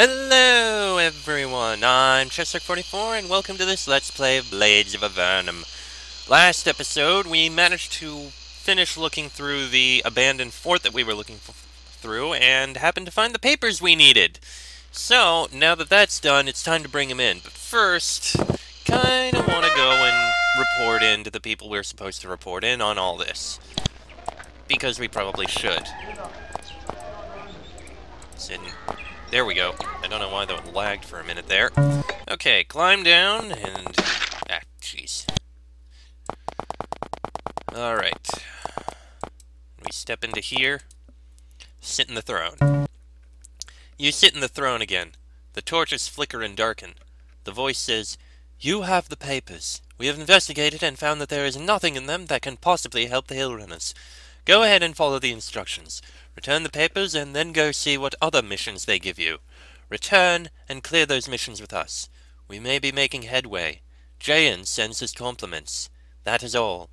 Hello everyone, I'm Chester44 and welcome to this Let's Play of Blades of Avernum. Last episode we managed to finish looking through the abandoned fort that we were looking through and happened to find the papers we needed. So, now that that's done, it's time to bring them in. But first, kinda wanna go and report in to the people we're supposed to report in on all this. Because we probably should. There we go. I don't know why that lagged for a minute there. Okay, climb down and... ah, jeez. Alright. We step into here. Sit in the throne. You sit in the throne again. The torches flicker and darken. The voice says, "You have the papers. We have investigated and found that there is nothing in them that can possibly help the hill runners. Go ahead and follow the instructions. Return the papers and then go see what other missions they give you. Return and clear those missions with us. We may be making headway. Jayan sends his compliments. That is all."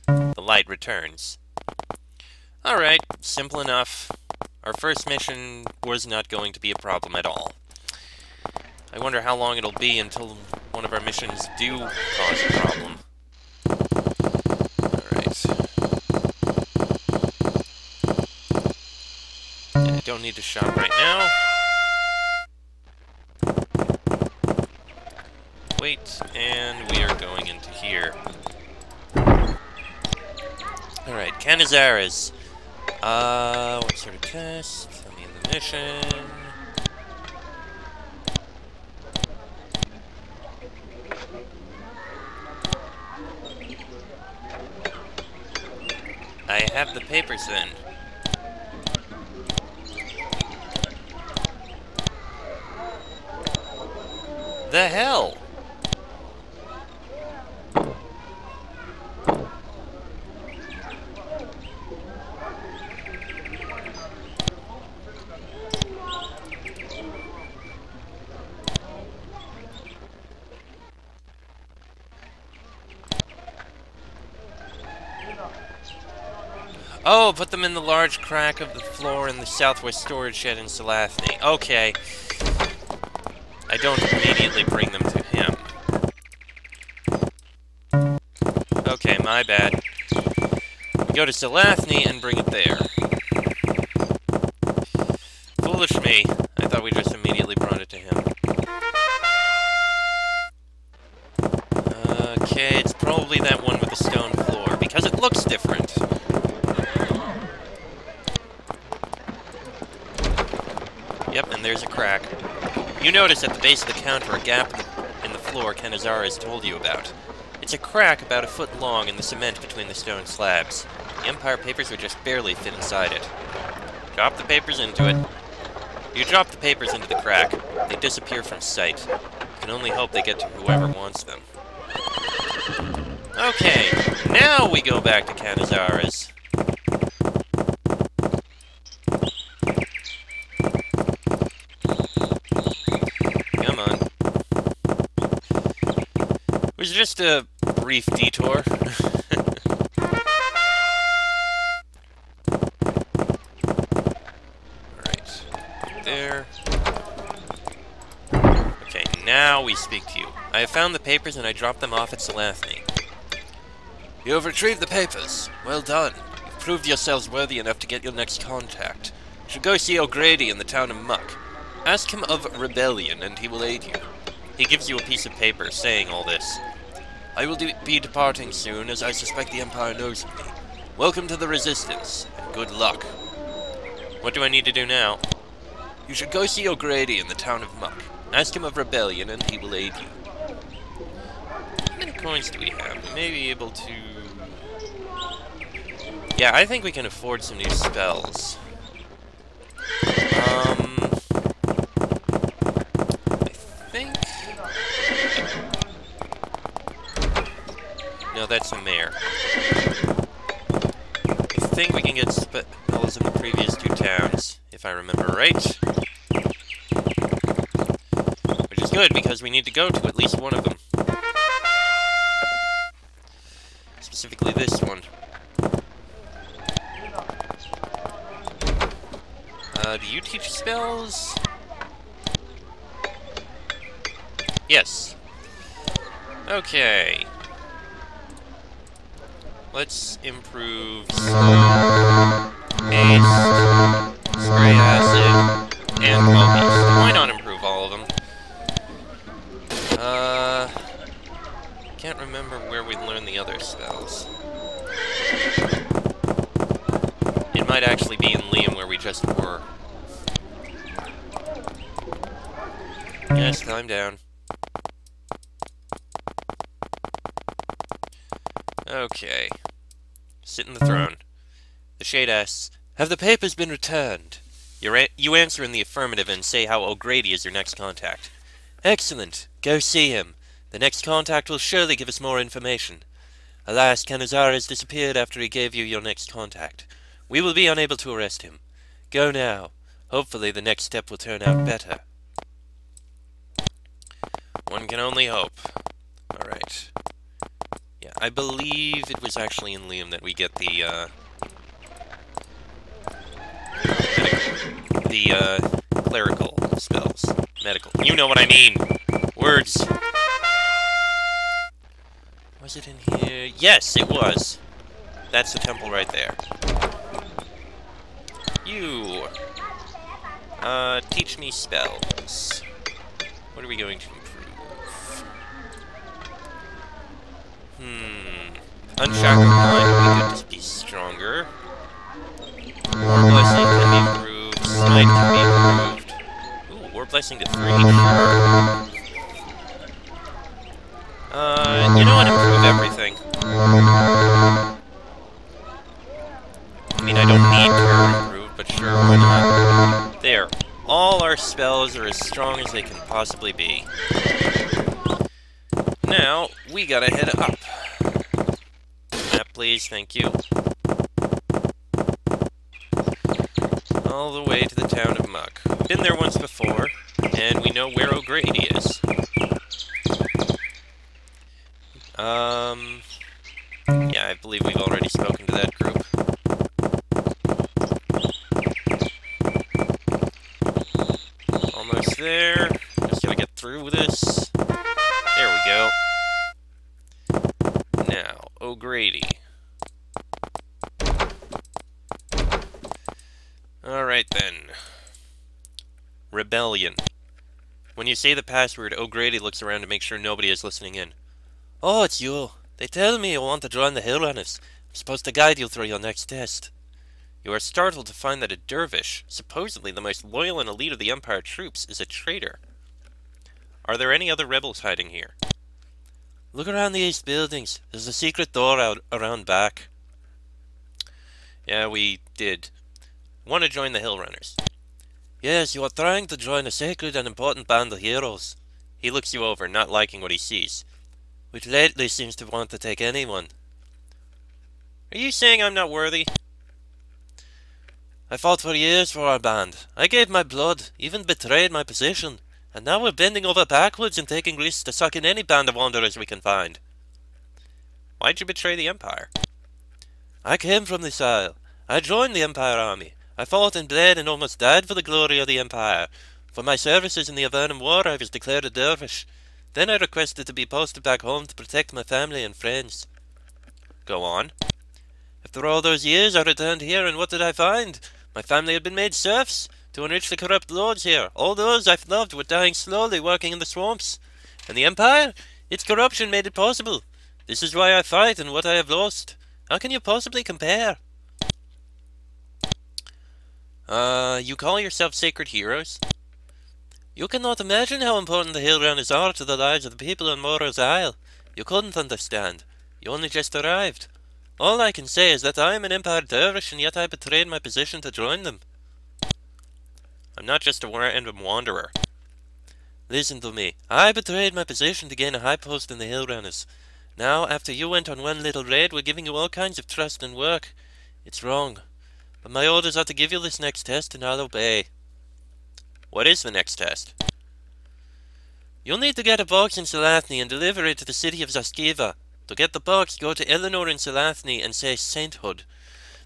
The light returns. Alright, simple enough. Our first mission was not going to be a problem at all. I wonder how long it'll be until one of our missions do cause a problem. I don't need to shop right now. Wait, and we are going into here. Alright, Canizares. What sort of test? Tell me the mission. I have the papers then. The hell? Oh, put them in the large crack of the floor in the southwest storage shed in Salathny. Okay. I don't immediately bring them to him. Okay, my bad. We go to Salathny and bring it there. Foolish me. I thought we just immediately brought it to him. Okay, it's probably that one with the stone floor, because it looks different. Yep, and there's a crack. You notice at the base of the counter a gap in the floor Canizares told you about. It's a crack about a foot long in the cement between the stone slabs. The Empire papers would just barely fit inside it. Drop the papers into it. You drop the papers into the crack. They disappear from sight. You can only hope they get to whoever wants them. Okay, now we go back to Canizares. It was just a brief detour. Alright. There. Okay, now we speak to you. I have found the papers and I dropped them off at Salathny. You have retrieved the papers. Well done. You've proved yourselves worthy enough to get your next contact. You should go see O'Grady in the town of Muck. Ask him of rebellion and he will aid you. He gives you a piece of paper saying all this. I will be departing soon, as I suspect the Empire knows of me. Welcome to the Resistance, and good luck. What do I need to do now? You should go see O'Grady in the town of Muck. Ask him of rebellion, and he will aid you. How many coins do we have? We may be able to... Yeah, I think we can afford some new spells. No, that's a mare. I think we can get spells in the previous two towns, if I remember right. Which is good, because we need to go to at least one of them. Specifically this one. Do you teach spells? Yes. Okay. Let's improve slow, haste, spray acid, and call beast. Why not improve all of them? Can't remember where we learned the other spells. It might actually be in Liam where we just were. Yes, climb down. Okay. Sit in the throne. The Shade asks, "Have the papers been returned?" You answer in the affirmative and say how O'Grady is your next contact. "Excellent. Go see him. The next contact will surely give us more information. Alas, Canizar has disappeared after he gave you your next contact. We will be unable to arrest him. Go now. Hopefully the next step will turn out better." One can only hope. Alright. Yeah, I believe it was actually in Liam that we get the clerical spells. Medical. You know what I mean! Words! Was it in here? Yes, it was! That's the temple right there. You! Teach me spells. What are we going to improve? Unshackle Mind would be good to be stronger. War Blessing can be improved. Smite can be improved. Ooh, War Blessing to 3, sure. You know what? Improve everything. I mean, I don't need to improve, but sure, why not? There. All our spells are as strong as they can possibly be. Now, we gotta head up. Map, please, thank you. All the way to the town of Muck. Been there once before, and we know where O'Grady is. Yeah, I believe we've already spoken to that group. Almost there. Just gotta get through this. There we go. Now, O'Grady. Alright then. Rebellion. When you say the password, O'Grady looks around to make sure nobody is listening in. "Oh, it's you. They tell me you want to join the Hill Runners. I'm supposed to guide you through your next test." You are startled to find that a dervish, supposedly the most loyal and elite of the Empire troops, is a traitor. Are there any other rebels hiding here? "Look around the east buildings. There's a secret door out around back." Yeah, we did. Want to join the Hill Runners. "Yes, you are trying to join a sacred and important band of heroes." He looks you over, not liking what he sees. "Which lately seems to want to take anyone." Are you saying I'm not worthy? "I fought for years for our band. I gave my blood, even betrayed my position. And now we're bending over backwards and taking risks to suck in any band of wanderers we can find." Why'd you betray the Empire? "I came from this isle. I joined the Empire army. I fought and bled and almost died for the glory of the Empire. For my services in the Avernum War, I was declared a dervish. Then I requested to be posted back home to protect my family and friends." Go on. "After all those years, I returned here, and what did I find? My family had been made serfs to enrich the corrupt lords here. All those I've loved were dying slowly, working in the swamps. And the Empire? Its corruption made it possible. This is why I fight and what I have lost. How can you possibly compare?" You call yourself sacred heroes? "You cannot imagine how important the Hill Runners are to the lives of the people on Moro's Isle. You couldn't understand. You only just arrived. All I can say is that I am an Empire dervish, and yet I betrayed my position to join them." I'm not just a random wanderer. "Listen to me. I betrayed my position to gain a high post in the Hill Runners. Now, after you went on one little raid, we're giving you all kinds of trust and work. It's wrong. But my orders are to give you this next test, and I'll obey." What is the next test? "You'll need to get a box in Salathni and deliver it to the city of Zaskiva. To get the box, go to Eleanor in Salathni and say Sainthood.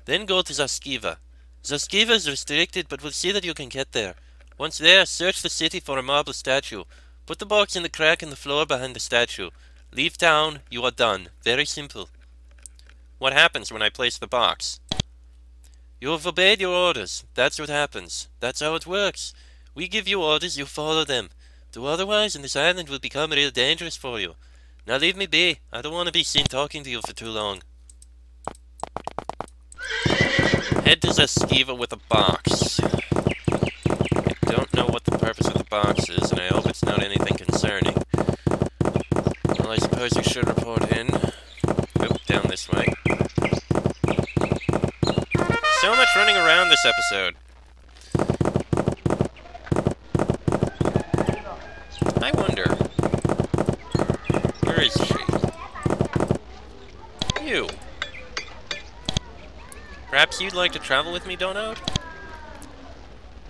Then go to Zaskiva. Zaskiva is restricted, but we'll see that you can get there. Once there, search the city for a marble statue. Put the box in the crack in the floor behind the statue. Leave town, you are done. Very simple. What happens when I place the box? You have obeyed your orders. That's what happens. That's how it works. We give you orders, you follow them. Do otherwise, and this island will become real dangerous for you. Now leave me be. I don't want to be seen talking to you for too long. Head to Zaskiva with a box. I don't know what the purpose of the box is, and I hope it's not anything concerning. Well, I suppose you should report in. Oop, down this way. So much running around this episode. I wonder. Where is she? You. Perhaps you'd like to travel with me, Donald?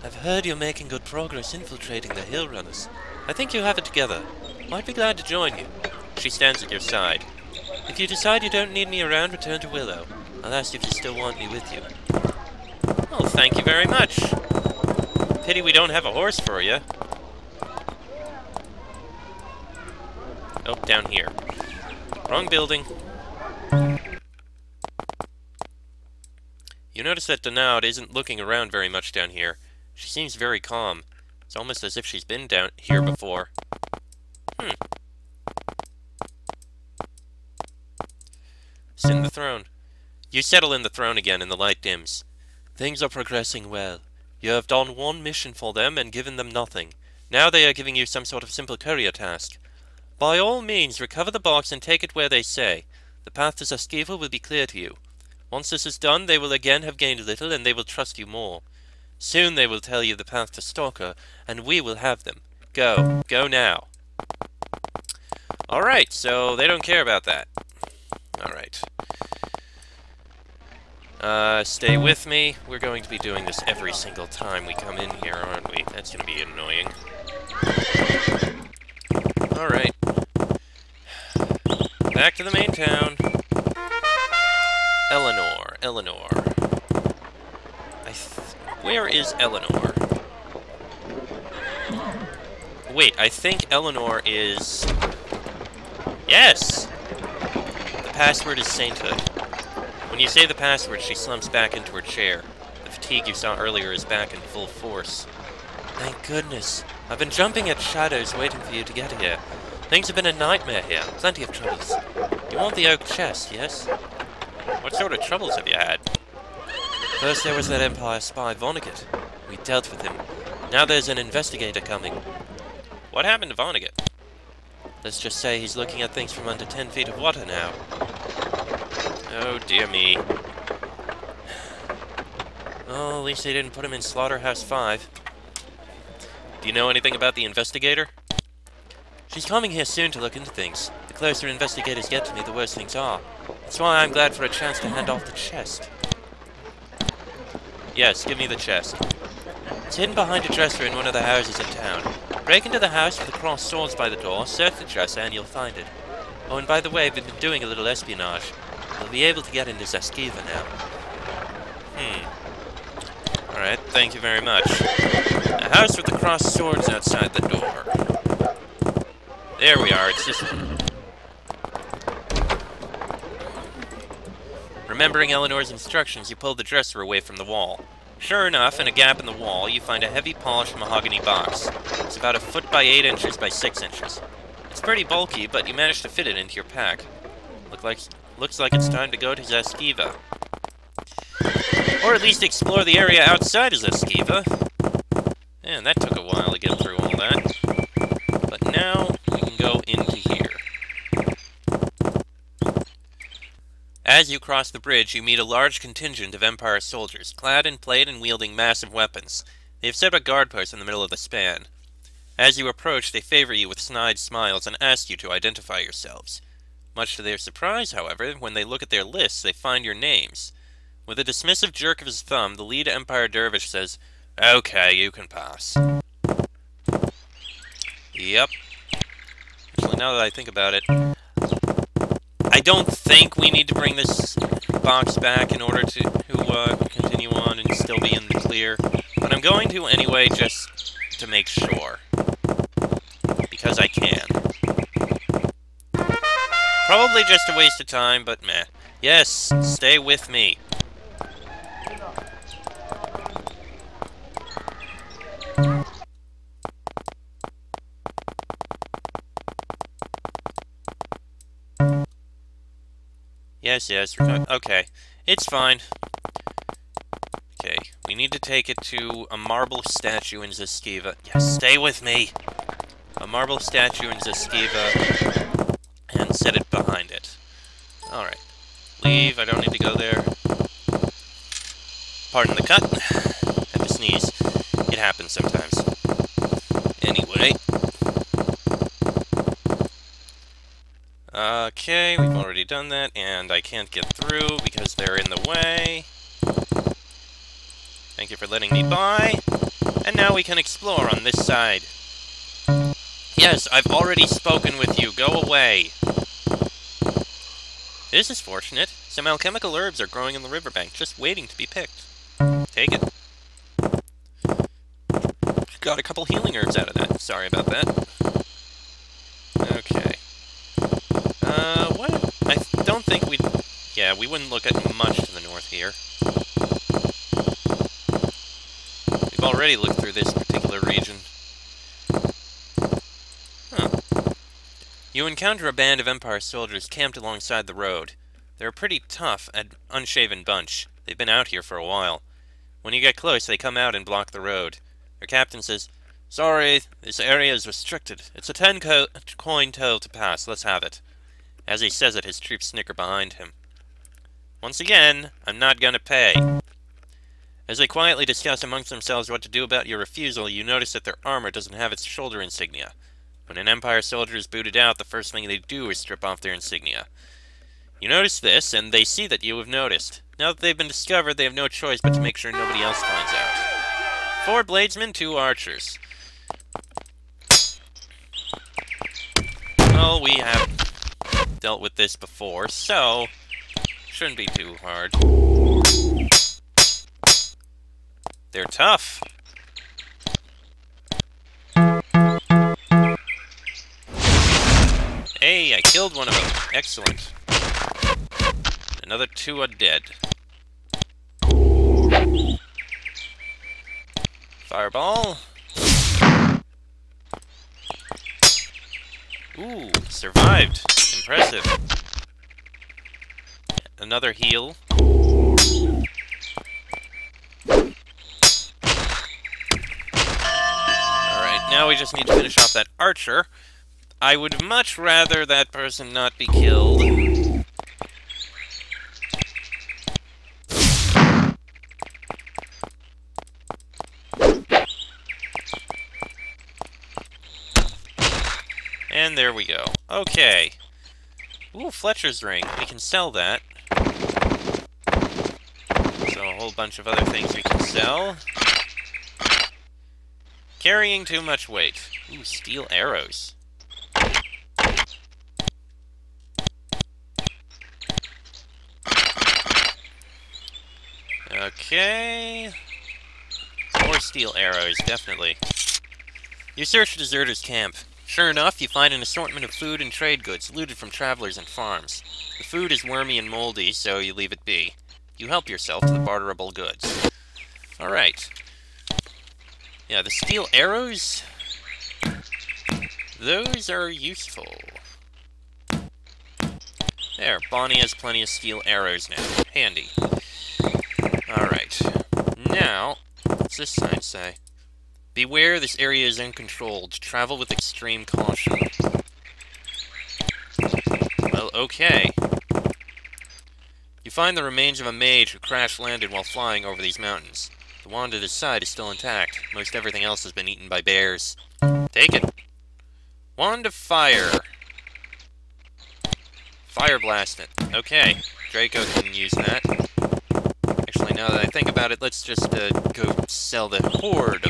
I've heard you're making good progress infiltrating the Hill Runners. I think you have it together. I'd be glad to join you. She stands at your side. If you decide you don't need me around, return to Willow. I'll ask if you still want me with you. Oh, thank you very much. Pity we don't have a horse for you. Oh, down here. Wrong building. You notice that Donald isn't looking around very much down here. She seems very calm. It's almost as if she's been down here before. Sit in the throne. You settle in the throne again and the light dims. Things are progressing well. You have done one mission for them and given them nothing. Now they are giving you some sort of simple courier task. By all means, recover the box and take it where they say. The path to Zaskiva will be clear to you. Once this is done, they will again have gained a little, and they will trust you more. Soon they will tell you the path to Stalker, and we will have them. Go. Go now. Alright, so they don't care about that. Alright. Stay with me. We're going to be doing this every single time we come in here, aren't we? That's going to be annoying. Alright. Back to the main town. Eleanor. Where is Eleanor? Wait, I think Eleanor is... Yes! The password is sainthood. When you say the password, she slumps back into her chair. The fatigue you saw earlier is back in full force. Thank goodness. I've been jumping at shadows waiting for you to get here. Things have been a nightmare here. Plenty of troubles. You want the oak chest, yes? What sort of troubles have you had? First there was that Empire spy, Vonnegut. We dealt with him. Now there's an investigator coming. What happened to Vonnegut? Let's just say he's looking at things from under 10 feet of water now. Oh, dear me. Oh, at least they didn't put him in Slaughterhouse 5. Do you know anything about the investigator? She's coming here soon to look into things. The closer investigators get to me, the worse things are. That's why I'm glad for a chance to hand off the chest. Yes, give me the chest. It's hidden behind a dresser in one of the houses in town. Break into the house with the crossed swords by the door, search the dresser, and you'll find it. Oh, and by the way, we've been doing a little espionage. We'll be able to get into Zaskiva now. Alright, thank you very much. A house with the crossed swords outside the door. There we are, it's this one. Remembering Eleanor's instructions, you pull the dresser away from the wall. Sure enough, in a gap in the wall, you find a heavy polished mahogany box. It's about 1 foot by 8 inches by 6 inches. It's pretty bulky, but you managed to fit it into your pack. Looks like it's time to go to Zaskiva. Or at least explore the area outside of Zaskiva. Man, that took a while to get through all that. But now, we can go into here. As you cross the bridge, you meet a large contingent of Empire soldiers, clad in plate and wielding massive weapons. They have set up a guard post in the middle of the span. As you approach, they favor you with snide smiles and ask you to identify yourselves. Much to their surprise, however, when they look at their lists, they find your names. With a dismissive jerk of his thumb, the lead Empire dervish says, "Okay, you can pass." Yep. Actually, now that I think about it, I don't think we need to bring this box back in order to continue on and still be in the clear. But I'm going to anyway, just to make sure. because I can. Probably just a waste of time, but meh. Yes, stay with me. Yes, we're going. Okay, it's fine. Okay, we need to take it to a marble statue in Zaskiva. Yes, stay with me! A marble statue in Zaskiva, and set it behind it. Alright. Leave, I don't need to go there. Pardon the cut. Had to sneeze. It happens sometimes. Anyway. Okay, we've already done that, and I can't get through because they're in the way. Thank you for letting me by. And now we can explore on this side. Yes, I've already spoken with you. Go away. This is fortunate. Some alchemical herbs are growing in the riverbank, just waiting to be picked. Take it. Got a couple healing herbs out of that. Sorry about that. Okay. What? I don't think we'd... Yeah, we wouldn't look at much to the north here. We've already looked through this particular region. Huh. You encounter a band of Empire soldiers camped alongside the road. They're a pretty tough and unshaven bunch. They've been out here for a while. When you get close, they come out and block the road. Their captain says, "Sorry, this area is restricted. It's a 10-coin toll to pass. Let's have it." As he says it, his troops snicker behind him. Once again, I'm not gonna pay. As they quietly discuss amongst themselves what to do about your refusal, you notice that their armor doesn't have its shoulder insignia. When an Empire soldier is booted out, the first thing they do is strip off their insignia. You notice this, and they see that you have noticed. Now that they've been discovered, they have no choice but to make sure nobody else finds out. 4 bladesmen, 2 archers. Well, we have dealt with this before, so shouldn't be too hard. They're tough. Hey, I killed one of them. Excellent. Another 2 are dead. Fireball. Ooh, survived. Impressive. Another heal. Alright, now we just need to finish off that archer. I would much rather that person not be killed. And there we go. Okay. Ooh, Fletcher's ring. We can sell that. So a whole bunch of other things we can sell. Carrying too much weight. Ooh, steel arrows. Okay. More steel arrows, definitely. You search a deserter's camp. Sure enough, you find an assortment of food and trade goods looted from travelers and farms. The food is wormy and moldy, so you leave it be. You help yourself to the barterable goods. Alright. Yeah, the steel arrows... those are useful. There, Bonnie has plenty of steel arrows now. Handy. Alright. Now, what's this sign say? Beware, this area is uncontrolled. Travel with extreme caution. Well, okay. You find the remains of a mage who crash-landed while flying over these mountains. The wand at his side is still intact. Most everything else has been eaten by bears. Take it. Wand of Fire. Fire blast it. Okay. Draco can use that. Actually, now that I think about it, let's just go sell the horde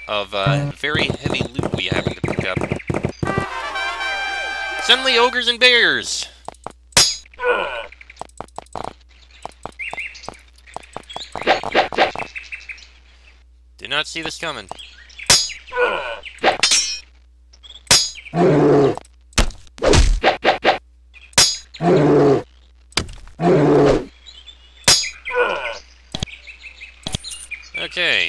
of very heavy loot we happen to pick up. Suddenly, ogres and bears! Did not see this coming. Okay,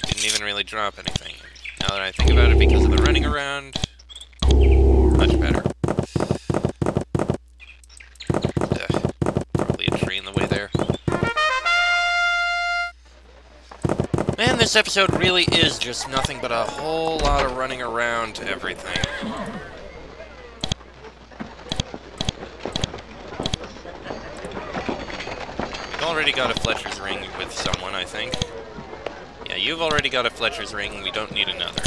didn't even really drop anything. Now that I think about it, because of the running around, much better. Probably a tree in the way there. Man, this episode really is just nothing but a whole lot of running around to everything. You've already got a Fletcher's ring with someone, I think. Yeah, you've already got a Fletcher's ring, we don't need another.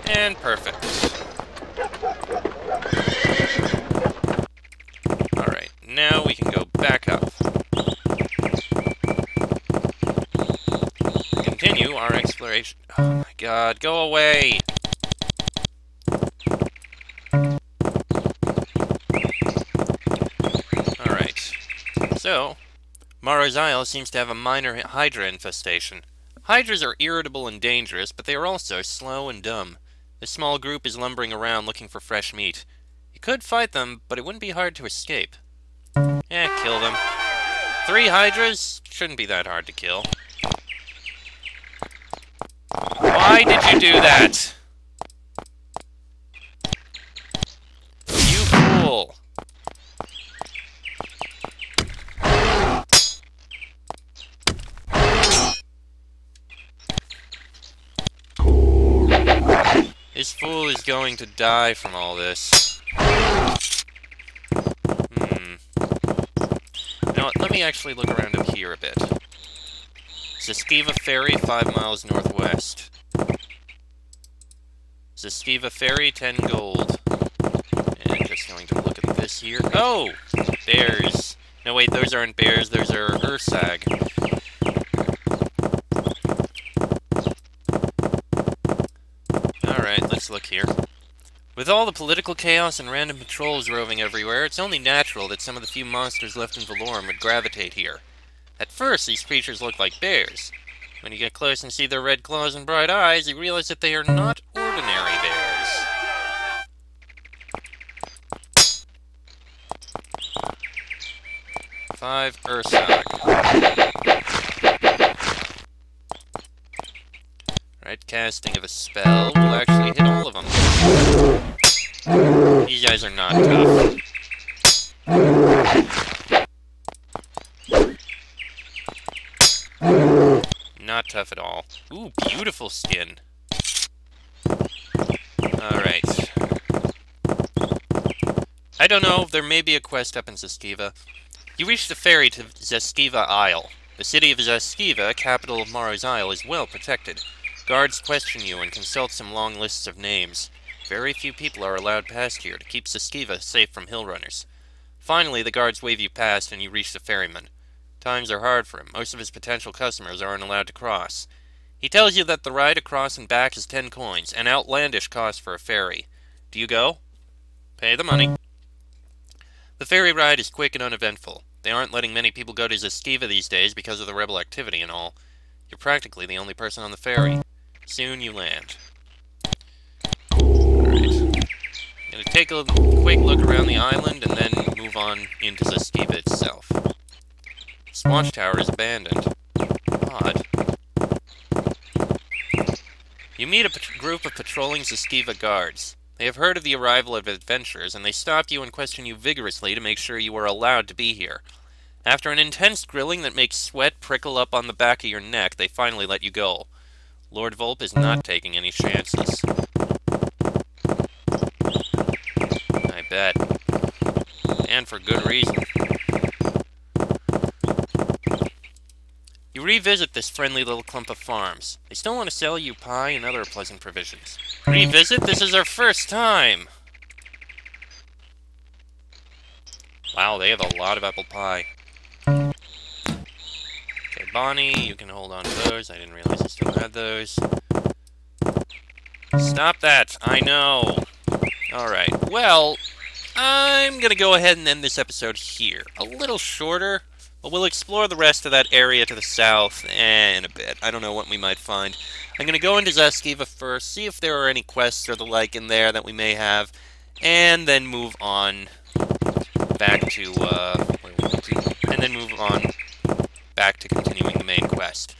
And perfect. Alright, now we can go back up. Continue our exploration. Oh my god, go away! Alright. So, Morrow's Isle seems to have a minor Hydra infestation. Hydras are irritable and dangerous, but they are also slow and dumb. This small group is lumbering around looking for fresh meat. You could fight them, but it wouldn't be hard to escape. Kill them. 3 Hydras? Shouldn't be that hard to kill. Why did you do that? You fool! This fool is going to die from all this. You know what, let me actually look around up here a bit. Zastiva Ferry, 5 miles northwest. Zastiva Ferry, 10 gold. And just going to look at this here. Oh! Bears. No wait, those aren't bears, those are Ursag. Alright, let's look here. With all the political chaos and random patrols roving everywhere, it's only natural that some of the few monsters left in Valorum would gravitate here. At first, these creatures look like bears. When you get close and see their red claws and bright eyes, you realize that they are not ordinary bears. Five Ursag. Right, casting of a spell will actually hit all of them. These guys are not tough. Not tough at all. Ooh, beautiful skin. Alright. I don't know, there may be a quest up in Zastiva. You reach the ferry to Zastiva Isle. The city of Zastiva, capital of Morrow's Isle, is well protected. Guards question you and consult some long lists of names. Very few people are allowed past here to keep Zastiva safe from hill runners. Finally, the guards wave you past and you reach the ferryman. Times are hard for him. Most of his potential customers aren't allowed to cross. He tells you that the ride across and back is 10 coins, an outlandish cost for a ferry. Do you go? Pay the money. The ferry ride is quick and uneventful. They aren't letting many people go to Zastiva these days because of the rebel activity and all. You're practically the only person on the ferry. Soon you land. Alright. Gonna take a quick look around the island and then move on into Zastiva itself. This watchtower is abandoned. Odd. You meet a group of patrolling Zastiva guards. They have heard of the arrival of adventurers, and they stop you and question you vigorously to make sure you are allowed to be here. After an intense grilling that makes sweat prickle up on the back of your neck, they finally let you go. Lord Volp is not taking any chances. I bet. And for good reason. You revisit this friendly little clump of farms. They still want to sell you pie and other pleasant provisions. Revisit? This is our first time! Wow, they have a lot of apple pie. Okay, Bonnie, you can hold on to those. I didn't realize you still had those. Stop that! I know! Alright, well, I'm gonna go ahead and end this episode here. A little shorter, But we'll explore the rest of that area to the south in a bit. I don't know what we might find. I'm going to go into Zeskiva first, see if there are any quests or the like in there that we may have, and then move on back to, back to continuing the main quest.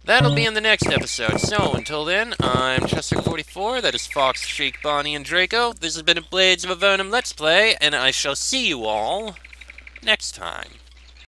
That'll be in the next episode. So, until then, I'm Chester44, that is Fox, Sheik, Bonnie, and Draco. This has been a Blades of Avernum Let's Play, and I shall see you all next time.